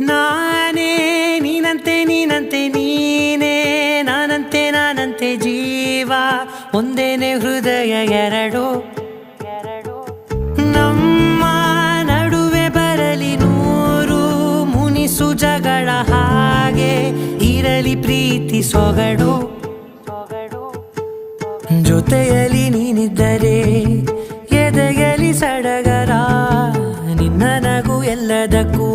ನಾನೇ ನೀನಂತೆ ನೀನಂತೆ ನೀನೇ ನಾನಂತೆ ನಾನಂತೆ ಜೀವ ಒಂದೇನೆ ಹೃದಯ ಎರಡು ನಮ್ಮ ನಡುವೆ ಬರಲಿ ನೂರು ಮುನಿಸು ಜಗಳ ಹಾಗೆ ಇರಲಿ ಪ್ರೀತಿ ಸೊಗಡು ಜೊತೆಯಲ್ಲಿ ನೀನಿದ್ದರೆ ಎದೆಯಲಿ ಸಡಗರ ನಿನ್ನ ನಗು ಎಲ್ಲದಕ್ಕೂ